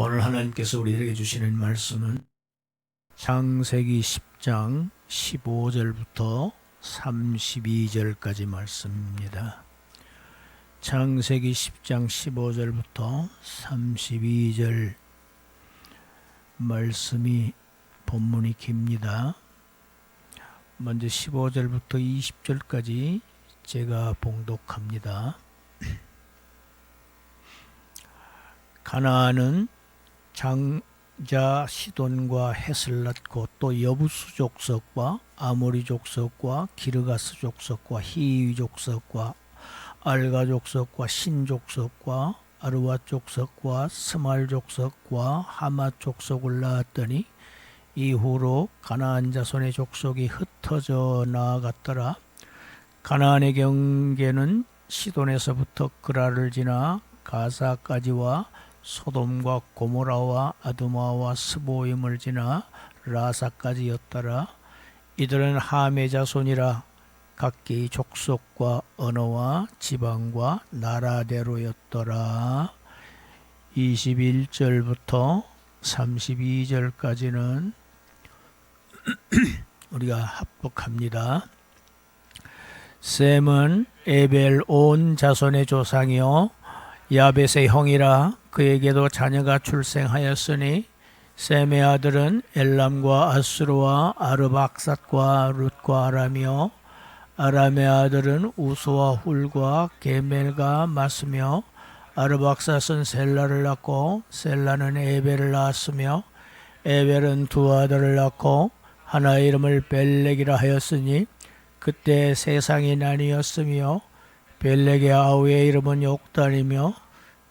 오늘 하나님께서 우리에게 주시는 말씀은 창세기 10장 15절부터 32절까지 말씀입니다. 창세기 10장 15절부터 32절 말씀이 본문이 깁니다. 먼저 15절부터 20절까지 제가 봉독합니다. 가나안은 장자 시돈과 헷을 낳고 또 여부수 족속과 아모리 족속과 기르가스 족속과 히위 족속과 알가 족속과 신 족속과 아르와 족속과 스말 족속과 하맛 족속을 낳았더니 이후로 가나안 자손의 족속이 흩어져 나아갔더라. 가나안의 경계는 시돈에서부터 그라를 지나 가사까지와 소돔과 고모라와 아두마와 스보임을 지나 라사까지였더라. 이들은 함의 자손이라 각기 족속과 언어와 지방과 나라대로였더라. 21절부터 32절까지는 우리가 합독합니다. 셈은 에벨 온 자손의 조상이요 야벳의 형이라. 그에게도 자녀가 출생하였으니 셈의 아들은 엘람과 아수르와 아르박삿과 룻과 아람이요 아람의 아들은 우스와 훌과 게멜과 마스며 아르박삿은 셀라를 낳고 셀라는 에벨을 낳았으며 에벨은 두 아들을 낳고 하나의 이름을 벨렉이라 하였으니 그때 세상이 나뉘었으며 벨렉의 아우의 이름은 욕단이며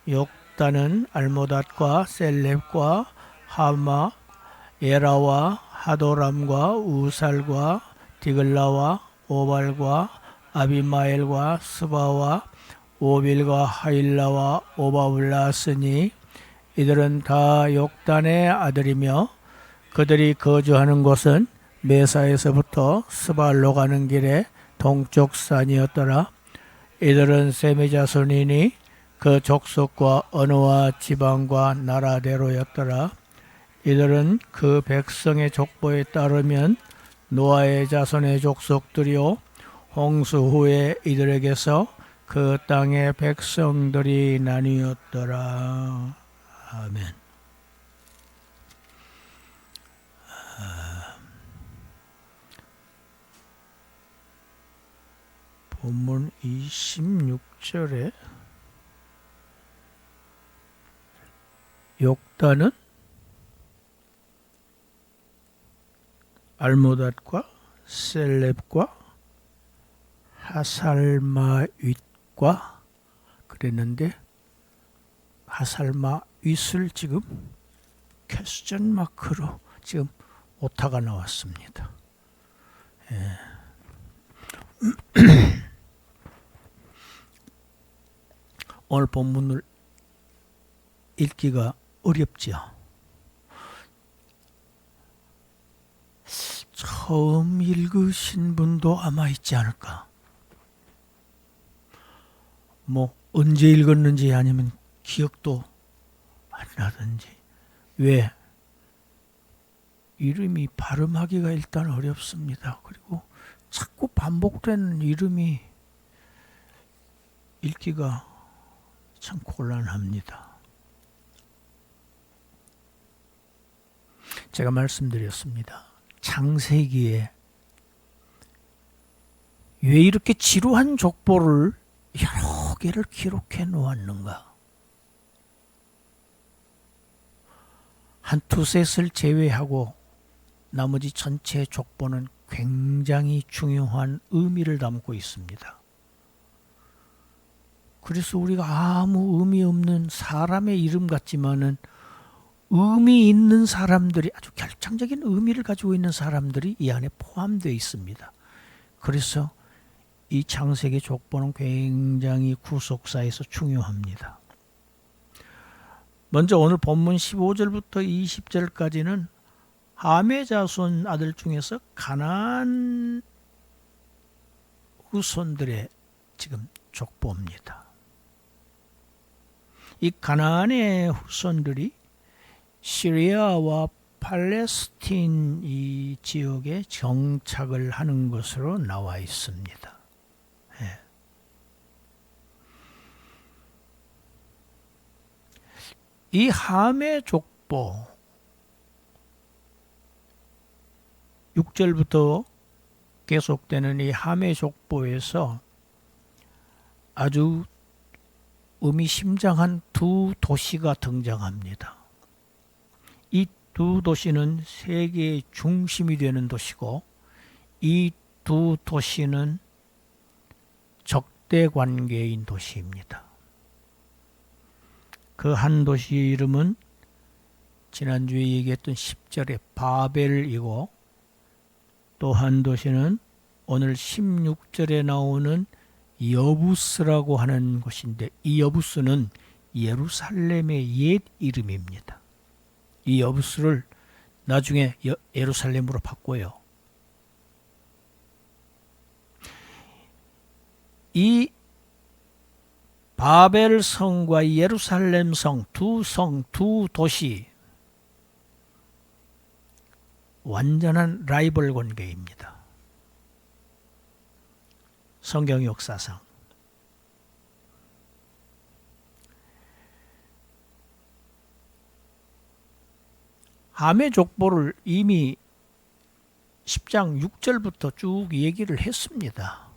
욕단은 알모닷과 셀렙과 하마 예라와 하도람과 우살과 디글라와 오발과 아비마엘과 스바와 오빌과 하일라와 오바을 낳았으니 이들은 다 욕단의 아들이며 그들이 거주하는 곳은 메사에서부터 스발로 가는 길에 동쪽 산이었더라. 이들은 셈의 자손이니 그 족속과 언어와 지방과 나라대로였더라. 이들은 그 백성의 족보에 따르면 노아의 자손의 족속들이요 홍수 후에 이들에게서 그 땅의 백성들이 나뉘었더라. 아멘. 본문 26절에 욕단은 알모닷과 셀렙과 하살마윗과 그랬는데 하살마윗을 지금 퀘스천 마크로 지금 오타가 나왔습니다. 예. 오늘 본문을 읽기가 어렵지요. 처음 읽으신 분도 아마 있지 않을까. 언제 읽었는지 아니면 기억도 안 나든지. 왜? 이름이 발음하기가 일단 어렵습니다. 그리고 자꾸 반복되는 이름이 읽기가 참 곤란합니다. 제가 말씀드렸습니다. 창세기에 왜 이렇게 지루한 족보를 여러 개를 기록해 놓았는가? 한 두셋을 제외하고 나머지 전체 족보는 굉장히 중요한 의미를 담고 있습니다. 그래서 우리가 아무 의미 없는 사람의 이름 같지만은 의미 있는 사람들이 아주 결정적인 의미를 가지고 있는 사람들이 이 안에 포함되어 있습니다. 그래서 이 창세기 족보는 굉장히 구속사에서 중요합니다. 먼저 오늘 본문 15절부터 20절까지는 함의 자손 아들 중에서 가나안 후손들의 지금 족보입니다. 이 가나안의 후손들이 시리아와 팔레스틴 이 지역에 정착을 하는 것으로 나와 있습니다. 예. 이 함의 족보 6절부터 계속되는 이 함의 족보에서 아주 의미심장한 두 도시가 등장합니다. 이 두 도시는 세계의 중심이 되는 도시고 이 두 도시는 적대 관계인 도시입니다. 그 한 도시 이름은 지난주에 얘기했던 10절의 바벨이고 또 한 도시는 오늘 16절에 나오는 여부스라고 하는 곳인데 이 여부스는 예루살렘의 옛 이름입니다. 이 여부스를 나중에 예루살렘으로 바꿔요. 이 바벨 성과 예루살렘 성, 두 도시 완전한 라이벌 관계입니다. 성경 역사상. 함의 족보를 이미 10장 6절부터 쭉 얘기를 했습니다.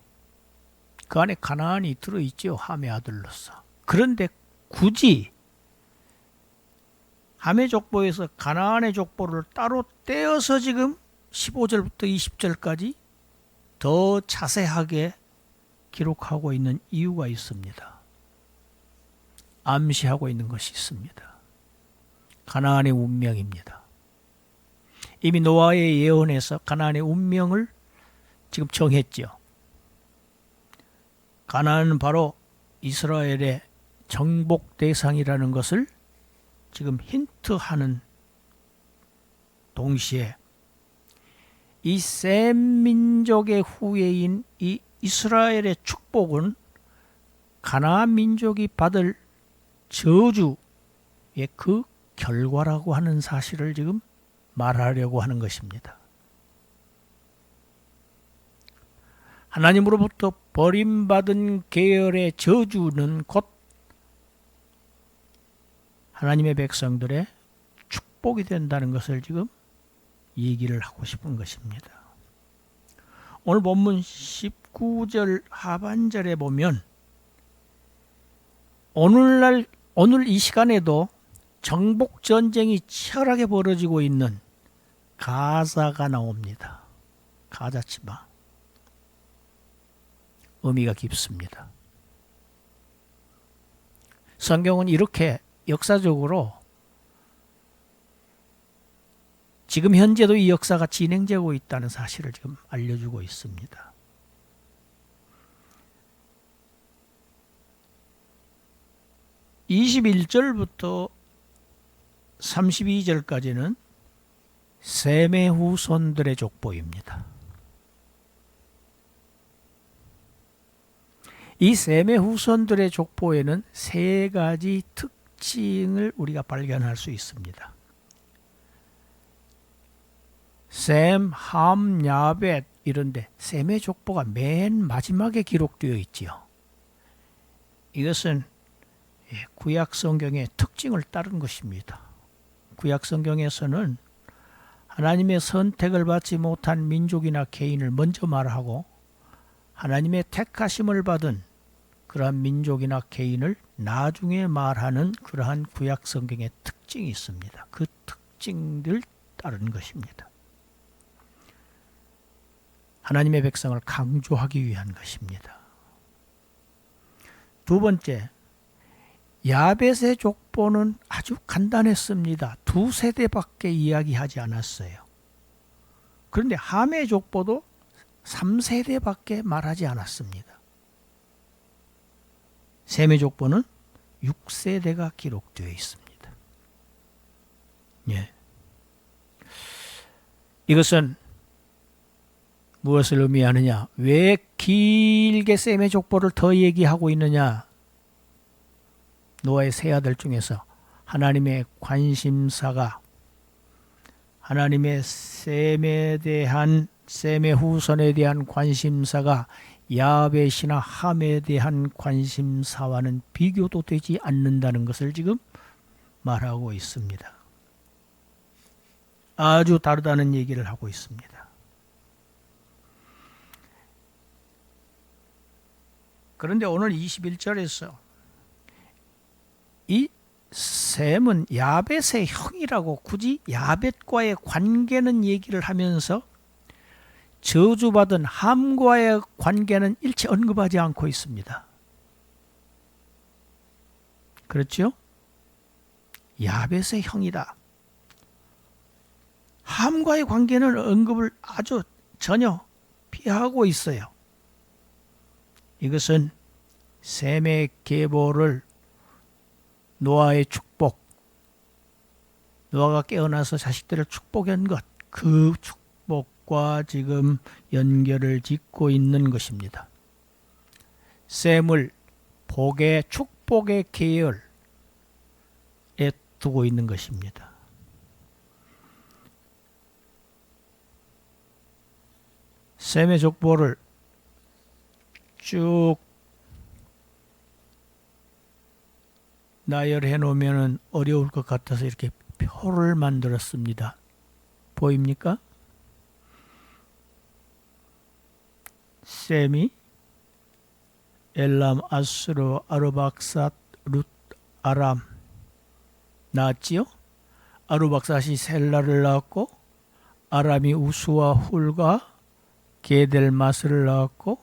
그 안에 가나안이 들어있죠. 함의 아들로서. 그런데 굳이 함의 족보에서 가나안의 족보를 따로 떼어서 지금 15절부터 20절까지 더 자세하게 기록하고 있는 이유가 있습니다. 암시하고 있는 것이 있습니다. 가나안의 운명입니다. 이미 노아의 예언에서 가나안의 운명을 지금 정했죠. 가나안은 바로 이스라엘의 정복 대상이라는 것을 지금 힌트하는 동시에 이 셈 민족의 후예인 이 이스라엘의 축복은 가나안 민족이 받을 저주의 그 결과라고 하는 사실을 지금 말하려고 하는 것입니다. 하나님으로부터 버림받은 계열의 저주는 곧 하나님의 백성들의 축복이 된다는 것을 지금 얘기를 하고 싶은 것입니다. 오늘 본문 19절 하반절에 보면 오늘 이 시간에도 정복 전쟁이 치열하게 벌어지고 있는 가사가 나옵니다. 가자치마. 의미가 깊습니다. 성경은 이렇게 역사적으로 지금 현재도 이 역사가 진행되고 있다는 사실을 지금 알려주고 있습니다. (21절부터) 32절까지는 셈의 후손들의 족보입니다. 이 셈의 후손들의 족보에는 세 가지 특징을 우리가 발견할 수 있습니다. 셈, 함, 야벳 이런데 셈의 족보가 맨 마지막에 기록되어 있지요. 이것은 구약 성경의 특징을 따른 것입니다. 구약 성경에서는 하나님의 선택을 받지 못한 민족이나 개인을 먼저 말하고 하나님의 택하심을 받은 그러한 민족이나 개인을 나중에 말하는 그러한 구약 성경의 특징이 있습니다. 그 특징들 따른 것입니다. 하나님의 백성을 강조하기 위한 것입니다. 두 번째, 야벳의 족보는 아주 간단했습니다. 2세대밖에 이야기하지 않았어요. 그런데 함의 족보도 3세대밖에 말하지 않았습니다. 셈의 족보는 6세대가 기록되어 있습니다. 예. 이것은 무엇을 의미하느냐? 왜 길게 셈의 족보를 더 얘기하고 있느냐? 노아의 세 아들 중에서 하나님의 관심사가 하나님의 셈의 후손에 대한 관심사가 야벳이나 함에 대한 관심사와는 비교도 되지 않는다는 것을 지금 말하고 있습니다. 아주 다르다는 얘기를 하고 있습니다. 그런데 오늘 21절에서 이 셈은 야벳의 형이라고 굳이 야벳과의 관계는 얘기를 하면서 저주받은 함과의 관계는 일체 언급하지 않고 있습니다. 그렇죠? 야벳의 형이다. 함과의 관계는 언급을 아주 전혀 피하고 있어요. 이것은 셈의 계보를 노아의 축복, 노아가 깨어나서 자식들을 축복한 것, 그 축복과 지금 연결을 짓고 있는 것입니다. 셈을 복의 축복의 계열에 두고 있는 것입니다. 셈의 족보를 쭉 나열해 놓으면 어려울 것 같아서 이렇게 표를 만들었습니다. 보입니까? 셈이 엘람, 아스르, 아르박삿, 룻, 아람 낳았지요? 아르박삿이 셀라를 낳았고 아람이 우수와 훌과 게델마스를 낳았고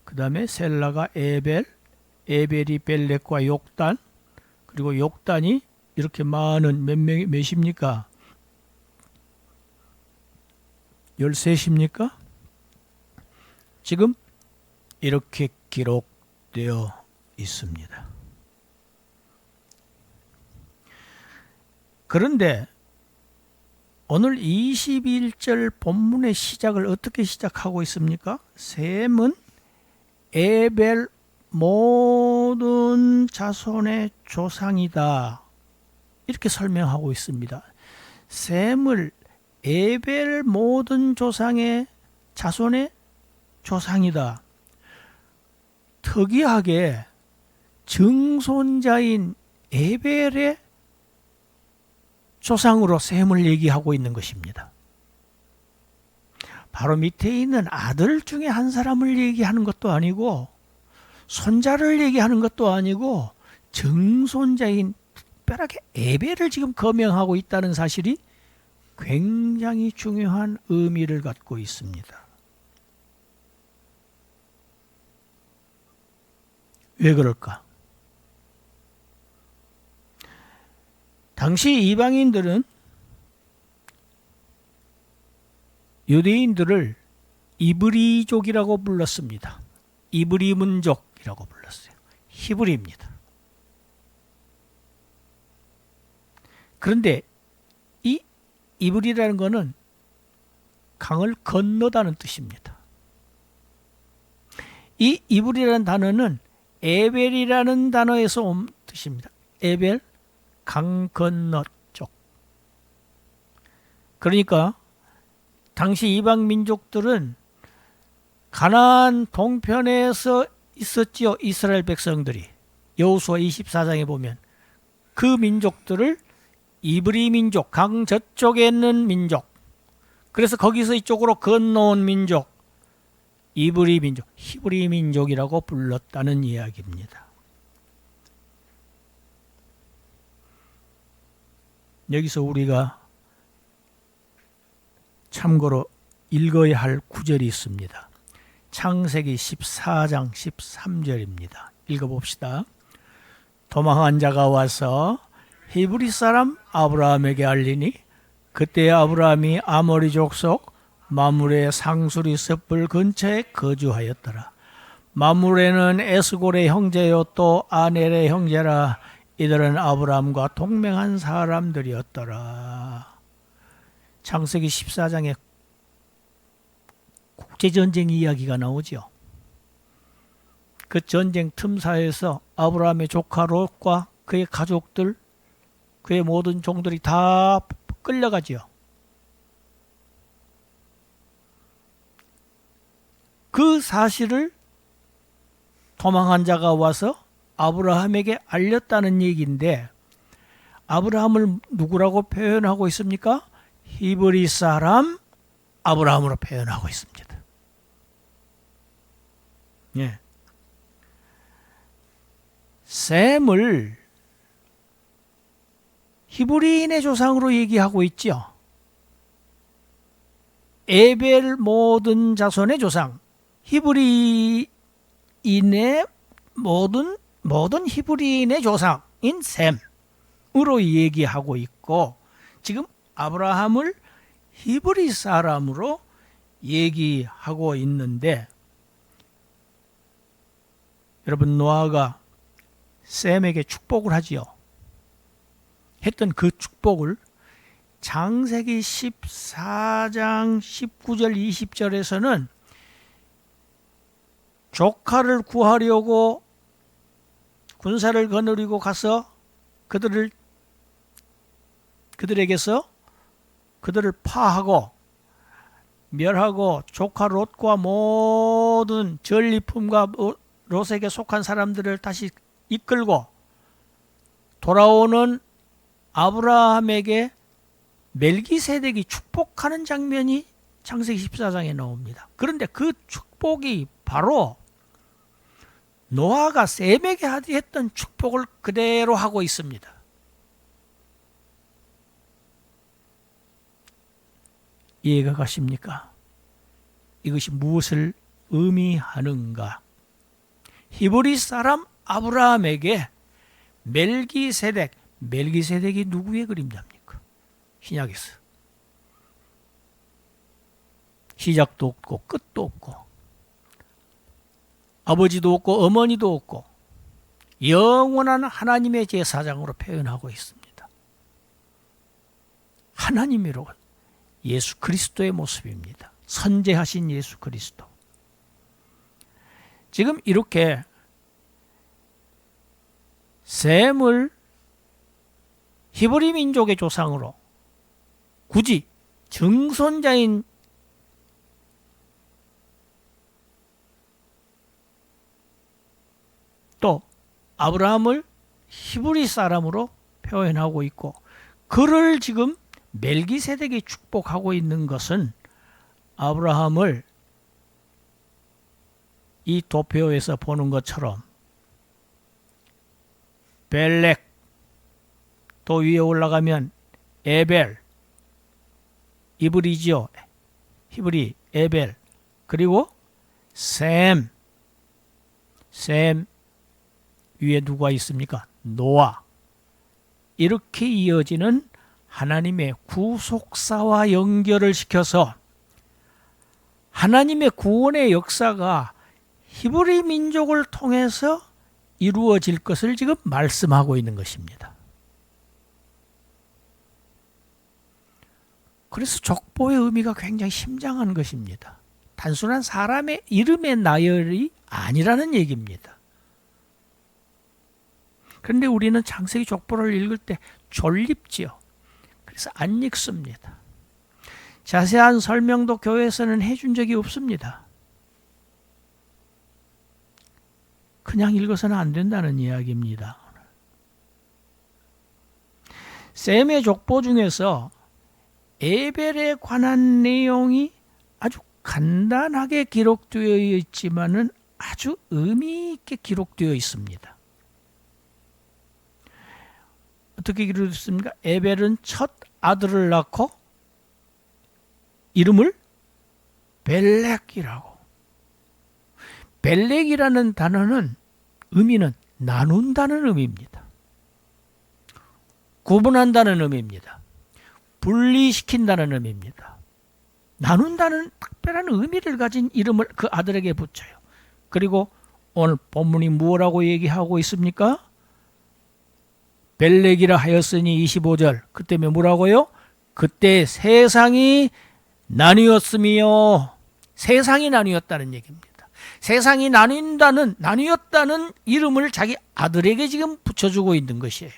그 다음에 셀라가 에벨이 벨렉과 욕단, 그리고 욕단이 이렇게 많은 몇입니까? 13입니까? 지금 이렇게 기록되어 있습니다. 그런데 오늘 21절 본문의 시작을 어떻게 시작하고 있습니까? 셈은 에벨 모든 자손의 조상이다. 이렇게 설명하고 있습니다. 셈을 에벨 모든 조상의 자손의 조상이다. 특이하게 증손자인 에벨의 조상으로 셈을 얘기하고 있는 것입니다. 바로 밑에 있는 아들 중에 한 사람을 얘기하는 것도 아니고 손자를 얘기하는 것도 아니고 증손자인 특별하게 에벨을 지금 거명하고 있다는 사실이 굉장히 중요한 의미를 갖고 있습니다. 왜 그럴까? 당시 이방인들은 유대인들을 이브리족이라고 불렀습니다. 이브리 민족이라고 불렀어요. 히브리입니다. 그런데 이 이브리라는 것은 강을 건너다는 뜻입니다. 이 이브리라는 단어는 에벨이라는 단어에서 온 뜻입니다. 에벨, 강 건너 쪽. 그러니까 당시 이방 민족들은 가나안 동편에서 있었지요. 이스라엘 백성들이. 여호수아 24장에 보면 그 민족들을 이브리 민족, 강 저쪽에 있는 민족, 그래서 거기서 이쪽으로 건너온 민족, 이브리 민족, 히브리 민족이라고 불렀다는 이야기입니다. 여기서 우리가 참고로 읽어야 할 구절이 있습니다. 창세기 14장 13절입니다. 읽어봅시다. 도망한 자가 와서 히브리 사람 아브라함에게 알리니 그때 아브라함이 아모리 족속 마므레 상수리 섭불 근처에 거주하였더라. 마므레는 에스골의 형제요 또 아넬의 형제라. 이들은 아브라함과 동맹한 사람들이었더라. 창세기 14장에 국제전쟁 이야기가 나오죠. 그 전쟁 틈사이에서 아브라함의 조카 롯과 그의 가족들 그의 모든 종들이 다 끌려가지요. 그 사실을 도망한 자가 와서 아브라함에게 알렸다는 얘기인데, 아브라함을 누구라고 표현하고 있습니까? 히브리 사람 아브라함으로 표현하고 있습니다. 예. 셈을 히브리인의 조상으로 얘기하고 있죠. 에벨 모든 자손의 조상, 히브리인의 모든 히브리인의 조상인 셈으로 얘기하고 있고, 지금 아브라함을 히브리 사람으로 얘기하고 있는데, 여러분, 노아가 셈에게 축복을 하지요. 했던 그 축복을 창세기 14장 19절 20절에서는 조카를 구하려고 군사를 거느리고 가서 그들에게서 그들을 파하고 멸하고 조카 롯과 모든 전리품과 롯에게 속한 사람들을 다시 이끌고 돌아오는 아브라함에게 멜기세덱이 축복하는 장면이 창세기 14장에 나옵니다. 그런데 그 축복이 바로 노아가 셈에게 했던 축복을 그대로 하고 있습니다. 이해가 가십니까? 이것이 무엇을 의미하는가? 히브리 사람 아브라함에게 멜기세덱이 누구의 그림자입니까? 신약에서. 시작도 없고 끝도 없고 아버지도 없고 어머니도 없고 영원한 하나님의 제사장으로 표현하고 있습니다. 하나님으로 예수 그리스도의 모습입니다. 선재하신 예수 그리스도. 지금 이렇게 셈을 히브리 민족의 조상으로 굳이 증손자인 또 아브라함을 히브리 사람으로 표현하고 있고, 그를 지금 멜기세덱이 축복하고 있는 것은 아브라함을 이 도표에서 보는 것처럼 벨렉, 또 위에 올라가면 에벨, 이브리지오, 히브리, 에벨, 그리고 셈 위에 누가 있습니까? 노아. 이렇게 이어지는 하나님의 구속사와 연결을 시켜서 하나님의 구원의 역사가 히브리 민족을 통해서 이루어질 것을 지금 말씀하고 있는 것입니다. 그래서 족보의 의미가 굉장히 심장한 것입니다. 단순한 사람의 이름의 나열이 아니라는 얘기입니다. 그런데 우리는 창세기 족보를 읽을 때 졸립지요. 그래서 안 읽습니다. 자세한 설명도 교회에서는 해준 적이 없습니다. 그냥 읽어서는 안 된다는 이야기입니다. 셈의 족보 중에서 에벨에 관한 내용이 아주 간단하게 기록되어 있지만은 아주 의미 있게 기록되어 있습니다. 어떻게 기록됐습니까? 에벨은 첫 아들을 낳고 이름을 벨렉이라고. 벨렉이라는 단어는 의미는 나눈다는 의미입니다. 구분한다는 의미입니다. 분리시킨다는 의미입니다. 나눈다는 특별한 의미를 가진 이름을 그 아들에게 붙여요. 그리고 오늘 본문이 무엇라고 얘기하고 있습니까? 벨렉이라 하였으니 25절. 그때 뭐라고요? 그때 세상이 나뉘었으며, 세상이 나뉘었다는 얘기입니다. 세상이 나뉘었다는 이름을 자기 아들에게 지금 붙여주고 있는 것이에요.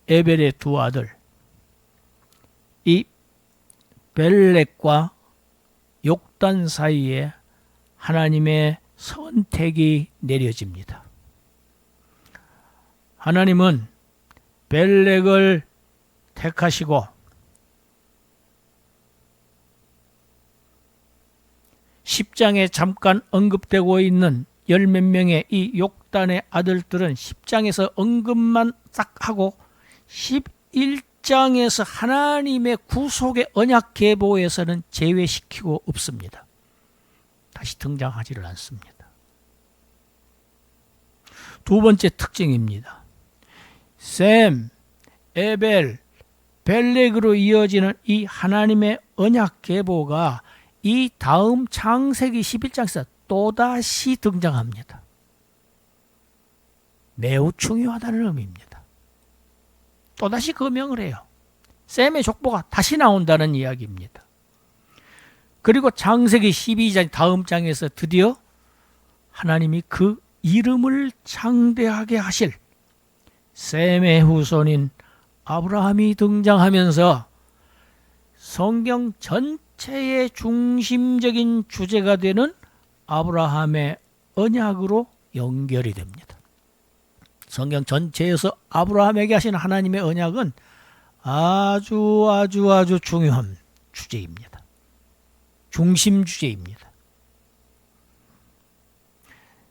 에벨의 두 아들, 이 벨렉과 욕단 사이에 하나님의 선택이 내려집니다. 하나님은 벨렉을 택하시고 10장에 잠깐 언급되고 있는 열 몇 명의 이 욕단의 아들들은 10장에서 언급만 딱 하고 11장에서 하나님의 구속의 언약 계보에서는 제외시키고 없습니다. 다시 등장하지를 않습니다. 두 번째 특징입니다. 셈, 에벨, 벨렉으로 이어지는 이 하나님의 언약 계보가 이 다음 창세기 11장에서 또다시 등장합니다. 매우 중요하다는 의미입니다. 또다시 거명을 해요. 셈의 족보가 다시 나온다는 이야기입니다. 그리고 창세기 12장 다음 장에서 드디어 하나님이 그 이름을 창대하게 하실 셈의 후손인 아브라함이 등장하면서 성경 전체의 중심적인 주제가 되는 아브라함의 언약으로 연결이 됩니다. 성경 전체에서 아브라함에게 하신 하나님의 언약은 아주 중요한 주제입니다. 중심 주제입니다.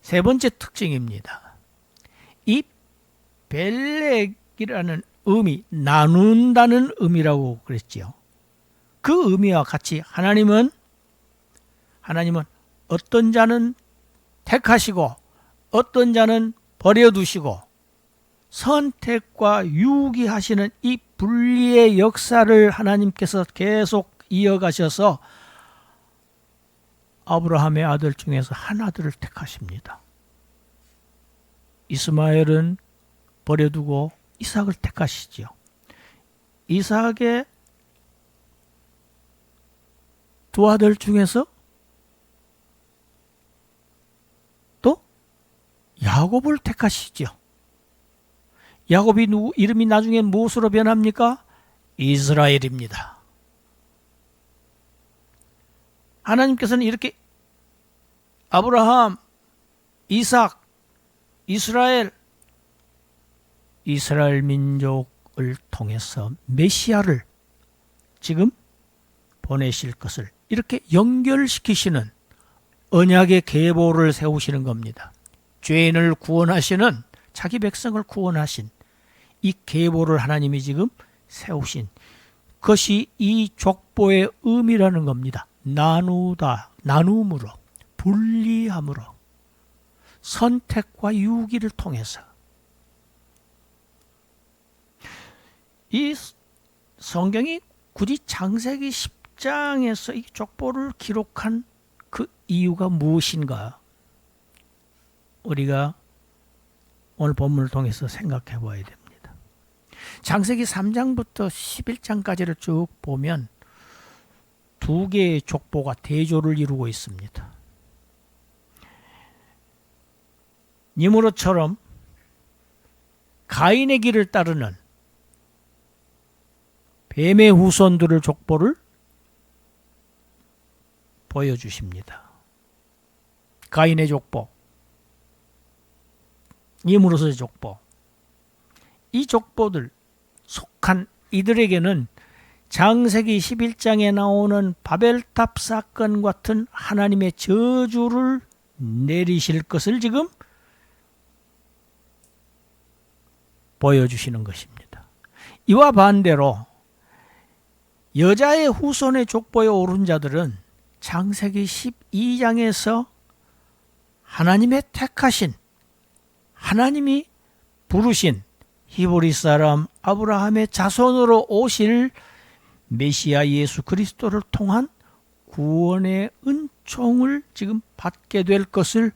세 번째 특징입니다. 이 벨렉이라는 의미, 나눈다는 의미라고 그랬지요. 그 의미와 같이 하나님은 어떤 자는 택하시고 어떤 자는 버려두시고 선택과 유기하시는 이 분리의 역사를 하나님께서 계속 이어가셔서 아브라함의 아들 중에서 한 아들을 택하십니다. 이스마엘은 버려두고 이삭을 택하시지요. 이삭의 두 아들 중에서 또 야곱을 택하시죠. 야곱이 이름이 나중에 무엇으로 변합니까? 이스라엘입니다. 하나님께서는 이렇게 아브라함, 이삭, 이스라엘 민족을 통해서 메시아를 지금 보내실 것을 이렇게 연결시키시는 언약의 계보를 세우시는 겁니다. 죄인을 구원하시는, 자기 백성을 구원하신 이 계보를 하나님이 지금 세우신 것이 이 족보의 의미라는 겁니다. 나누다, 나눔으로, 분리함으로, 선택과 유기를 통해서. 이 성경이 굳이 창세기 10장에서 이 족보를 기록한 그 이유가 무엇인가? 우리가 오늘 본문을 통해서 생각해 봐야 됩니다. 창세기 3장부터 11장까지를 쭉 보면 두 개의 족보가 대조를 이루고 있습니다. 니므롯처럼 가인의 길을 따르는 뱀의 후손들의 족보를 보여주십니다. 가인의 족보, 니므롯의 족보, 이 족보들 속한 이들에게는 창세기 11장에 나오는 바벨탑 사건 같은 하나님의 저주를 내리실 것을 지금 보여주시는 것입니다. 이와 반대로 여자의 후손의 족보에 오른 자들은 창세기 12장에서 하나님의 택하신, 하나님이 부르신 히브리 사람 아브라함의 자손으로 오실 메시아 예수 그리스도를 통한 구원의 은총을 지금 받게 될 것을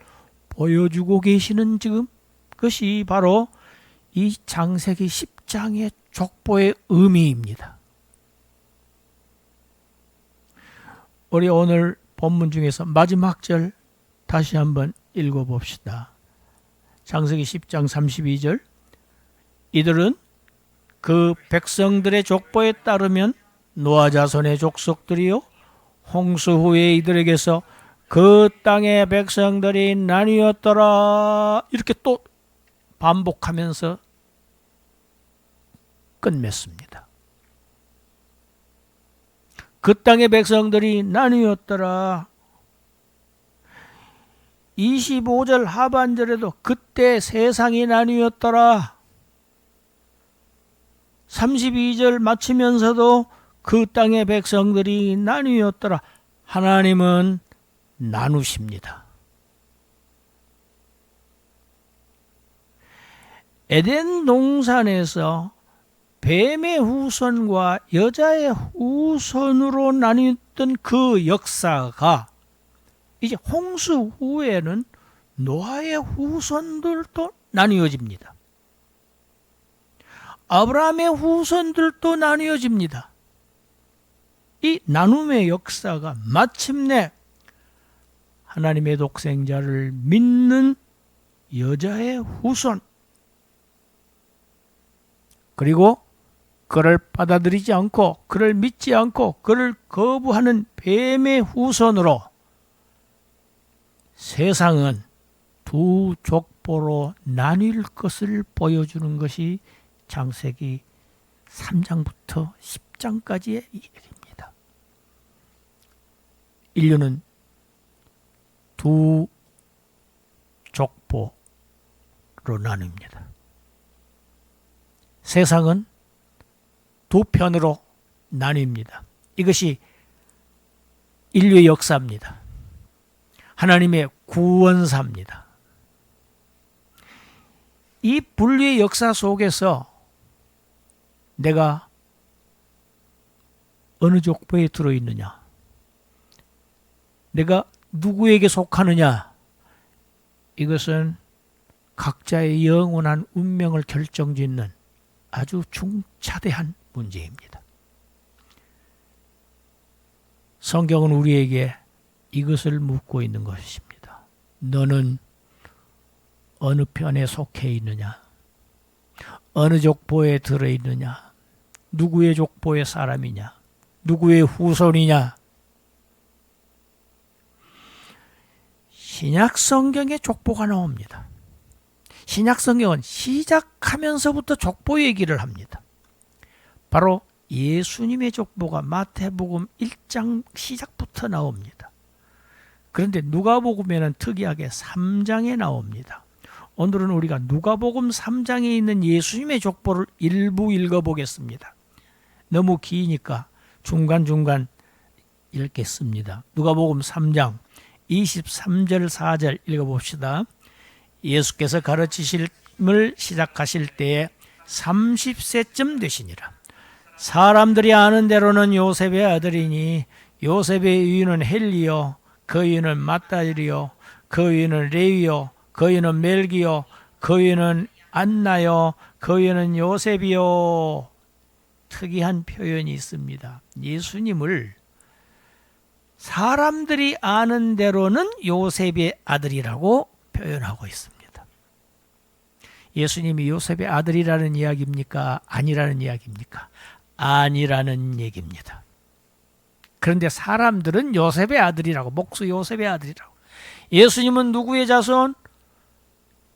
보여주고 계시는 지금 그것이 바로 이 창세기 10장의 족보의 의미입니다. 우리 오늘 본문 중에서 마지막 절 다시 한번 읽어봅시다. 창세기 10장 32절, 이들은 그 백성들의 족보에 따르면 노아 자손의 족속들이요 홍수 후에 이들에게서 그 땅의 백성들이 나뉘었더라 이렇게 또 반복하면서 끝맺습니다. 그 땅의 백성들이 나뉘었더라. 25절 하반절에도 그때 세상이 나뉘었더라. 32절 마치면서도 그 땅의 백성들이 나뉘었더라. 하나님은 나누십니다. 에덴 동산에서 뱀의 후손과 여자의 후손으로 나뉘었던 그 역사가 이제 홍수 후에는 노아의 후손들도 나뉘어집니다. 아브라함의 후손들도 나뉘어집니다. 이 나눔의 역사가 마침내 하나님의 독생자를 믿는 여자의 후손 그리고 그를 받아들이지 않고 그를 믿지 않고 그를 거부하는 뱀의 후손으로 세상은 두 족보로 나뉠 것을 보여주는 것이 창세기 3장부터 10장까지의 얘기입니다. 인류는 두 족보로 나뉩니다. 세상은 두 편으로 나뉩니다. 이것이 인류의 역사입니다. 하나님의 구원사입니다. 이 분리의 역사 속에서 내가 어느 족보에 들어있느냐, 내가 누구에게 속하느냐, 이것은 각자의 영원한 운명을 결정짓는 아주 중차대한 문제입니다. 성경은 우리에게 이것을 묻고 있는 것입니다. 너는 어느 편에 속해 있느냐? 어느 족보에 들어있느냐? 누구의 족보의 사람이냐? 누구의 후손이냐? 신약 성경에 족보가 나옵니다. 신약 성경은 시작하면서부터 족보 얘기를 합니다. 바로 예수님의 족보가 마태복음 1장 시작부터 나옵니다. 그런데 누가복음에는 특이하게 3장에 나옵니다. 오늘은 우리가 누가복음 3장에 있는 예수님의 족보를 일부 읽어보겠습니다. 너무 기니까 중간중간 읽겠습니다. 누가복음 3장 23절 4절 읽어봅시다. 예수께서 가르치심을 시작하실 때에 30세쯤 되시니라. 사람들이 아는 대로는 요셉의 아들이니 요셉의 이유는 헬리요 그 이유는 마따리요 그 이유는 레위요 그 이유는 멜기요 그 이유는 안나요 그 이유는 요셉이요. 특이한 표현이 있습니다. 예수님을 사람들이 아는 대로는 요셉의 아들이라고 표현하고 있습니다. 예수님이 요셉의 아들이라는 이야기입니까? 아니라는 이야기입니까? 아니라는 얘기입니다. 그런데 사람들은 요셉의 아들이라고, 목수 요셉의 아들이라고. 예수님은 누구의 자손?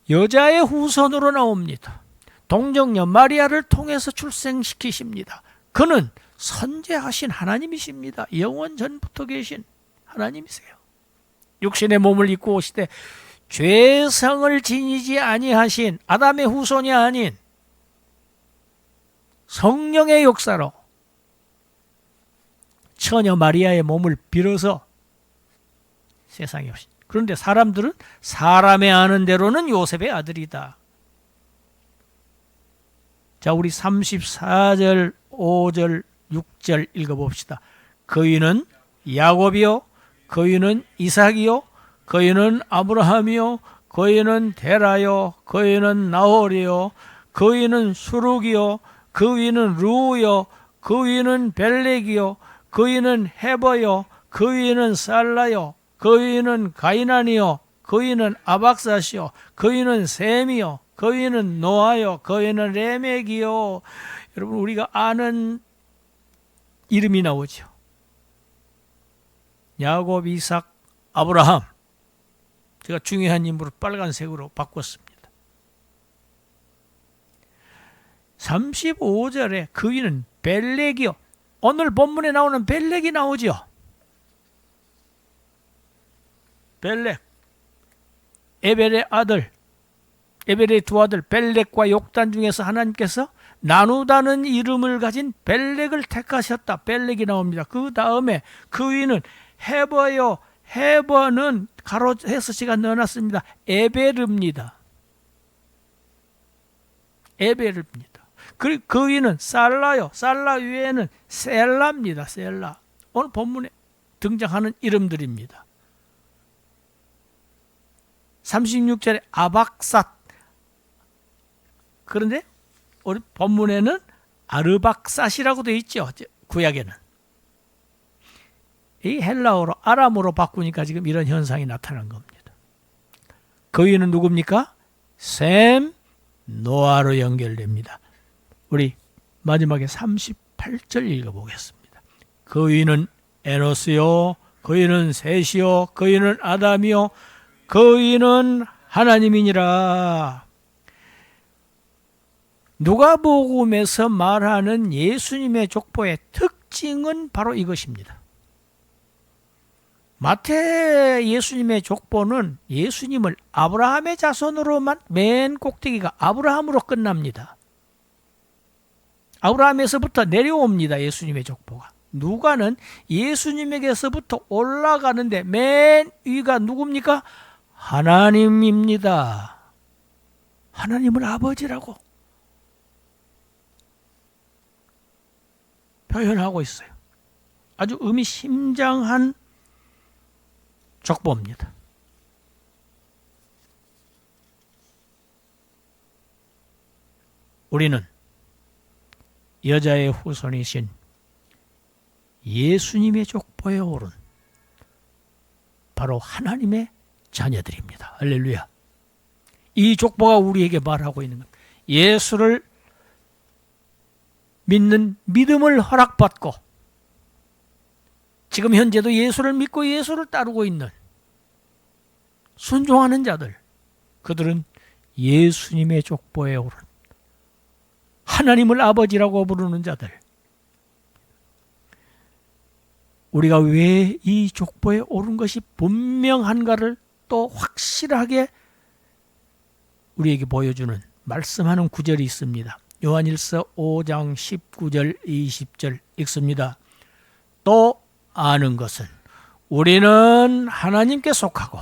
여자의 후손으로 나옵니다. 동정녀 마리아를 통해서 출생시키십니다. 그는 선재하신 하나님이십니다. 영원 전부터 계신 하나님이세요. 육신의 몸을 입고 오시되 죄성을 지니지 아니하신 아담의 후손이 아닌 성령의 역사로 처녀 마리아의 몸을 빌어서 세상에 오신. 그런데 사람들은 사람의 아는 대로는 요셉의 아들이다. 자, 우리 34절, 5절, 6절 읽어봅시다. 그이는 야곱이요, 그이는 이삭이요, 그이는 아브라함이요, 그이는 데라요, 그이는 나홀이요, 그이는 수룩이요, 그이는 루요, 그이는 벨렉이요, 그이는 헤버요, 그이는 살라요, 그이는 가이난이요, 그이는 아박사시요, 그이는 셈이요, 그이는 노아요, 그이는 레멕이요. 여러분 우리가 아는 이름이 나오죠. 야곱, 이삭, 아브라함. 제가 중요한 인물을 빨간색으로 바꿨습니다. 35절에 그 위는 벨렉이요. 오늘 본문에 나오는 벨렉이 나오죠. 벨렉, 에벨의 아들, 에벨의 두 아들 벨렉과 욕단 중에서 하나님께서 나누다는 이름을 가진 벨렉을 택하셨다. 벨렉이 나옵니다. 그 다음에 그 위는 헤버요. 헤버는 가로해서 제가 넣어놨습니다. 에베르입니다. 에베르입니다. 그리고 그 위는 살라요. 살라 위에는 셀라입니다. 셀라. 오늘 본문에 등장하는 이름들입니다. 36절에 아박삿. 그런데 우리 본문에는 아르박삿이라고 되어 있죠. 구약에는. 이 헬라어로 아람어로 바꾸니까 지금 이런 현상이 나타난 겁니다. 그 위는 누굽니까? 셈, 노아로 연결됩니다. 우리 마지막에 38절 읽어보겠습니다. 그 위는 에노스요, 그 위는 셋이요, 그 위는 아담이요, 그 위는 하나님이니라. 누가복음에서 말하는 예수님의 족보의 특징은 바로 이것입니다. 마태 예수님의 족보는 예수님을 아브라함의 자손으로만, 맨 꼭대기가 아브라함으로 끝납니다. 아브라함에서부터 내려옵니다. 예수님의 족보가. 누가는 예수님에게서부터 올라가는데 맨 위가 누굽니까? 하나님입니다. 하나님을 아버지라고 표현하고 있어요. 아주 의미심장한 족보입니다. 우리는 여자의 후손이신 예수님의 족보에 오른 바로 하나님의 자녀들입니다. 할렐루야. 이 족보가 우리에게 말하고 있는 겁니다. 예수를 믿는 믿음을 허락받고 지금 현재도 예수를 믿고 예수를 따르고 있는 순종하는 자들, 그들은 예수님의 족보에 오른 하나님을 아버지라고 부르는 자들. 우리가 왜 이 족보에 오른 것이 분명한가를 또 확실하게 우리에게 보여주는 말씀하는 구절이 있습니다. 요한일서 5장 19절 20절 읽습니다. 또 아는 것은 우리는 하나님께 속하고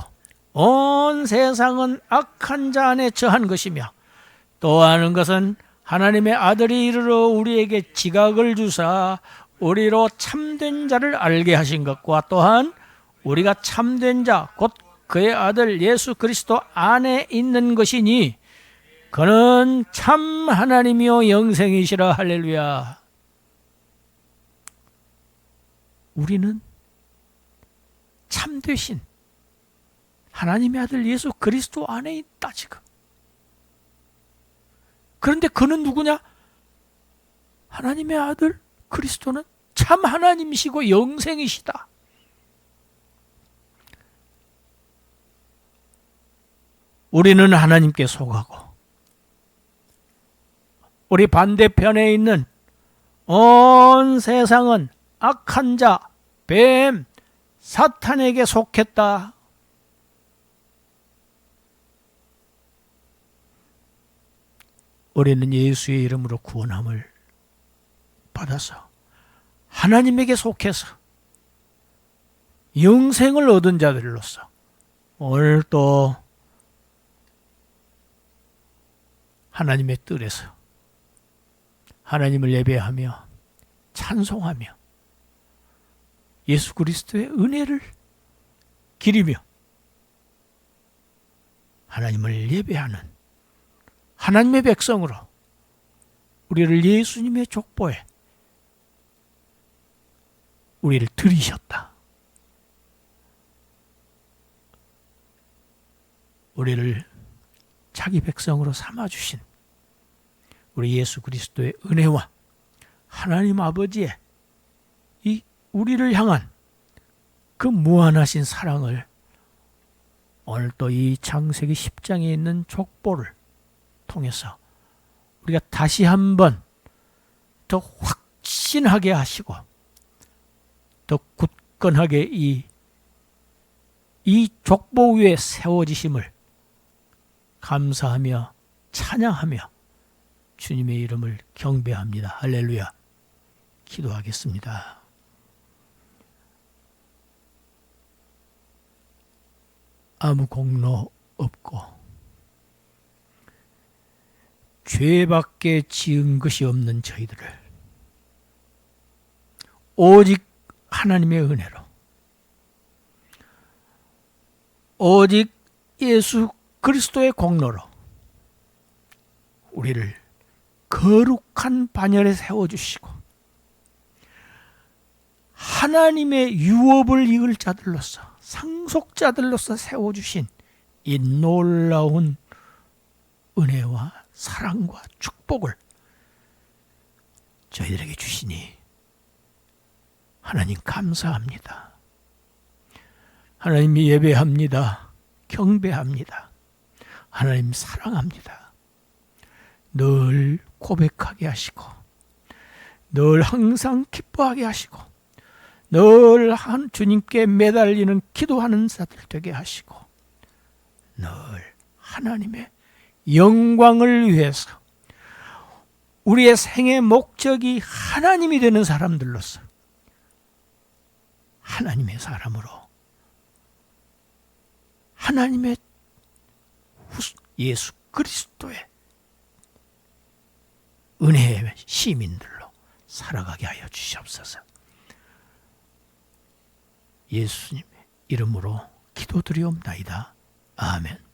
온 세상은 악한 자 안에 처한 것이며, 또 아는 것은 하나님의 아들이 이르러 우리에게 지각을 주사 우리로 참된 자를 알게 하신 것과, 또한 우리가 참된 자 곧 그의 아들 예수 그리스도 안에 있는 것이니 그는 참 하나님이요 영생이시라. 할렐루야. 우리는 참되신 하나님의 아들 예수 그리스도 안에 있다 지금. 그런데 그는 누구냐? 하나님의 아들 그리스도는 참 하나님이시고 영생이시다. 우리는 하나님께 속하고 우리 반대편에 있는 온 세상은 악한 자, 뱀, 사탄에게 속했다. 우리는 예수의 이름으로 구원함을 받아서 하나님에게 속해서 영생을 얻은 자들로서 오늘 또 하나님의 뜰에서 하나님을 예배하며 찬송하며 예수 그리스도의 은혜를 기리며 하나님을 예배하는 하나님의 백성으로 우리를 예수님의 족보에 우리를 들이셨다. 우리를 자기 백성으로 삼아주신 우리 예수 그리스도의 은혜와 하나님 아버지의 이 우리를 향한 그 무한하신 사랑을 오늘 또 이 창세기 10장에 있는 족보를 통해서 우리가 다시 한번 더 확신하게 하시고 더 굳건하게 이 족보 위에 세워지심을 감사하며 찬양하며 주님의 이름을 경배합니다. 할렐루야. 기도하겠습니다. 아무 공로 없고 죄밖에 지은 것이 없는 저희들을 오직 하나님의 은혜로 오직 예수 그리스도의 공로로 우리를 거룩한 반열에 세워주시고 하나님의 유업을 이을 자들로서 상속자들로서 세워주신 이 놀라운 은혜와 사랑과 축복을 저희들에게 주시니 하나님 감사합니다. 하나님 예배합니다. 경배합니다. 하나님 사랑합니다. 늘 고백하게 하시고 늘 항상 기뻐하게 하시고 늘 주님께 매달리는 기도하는 자들 되게 하시고 늘 하나님의 영광을 위해서 우리의 생의 목적이 하나님이 되는 사람들로서 하나님의 사람으로 하나님의 예수 그리스도의 은혜의 시민들로 살아가게 하여 주시옵소서. 예수님의 이름으로 기도드리옵나이다. 아멘.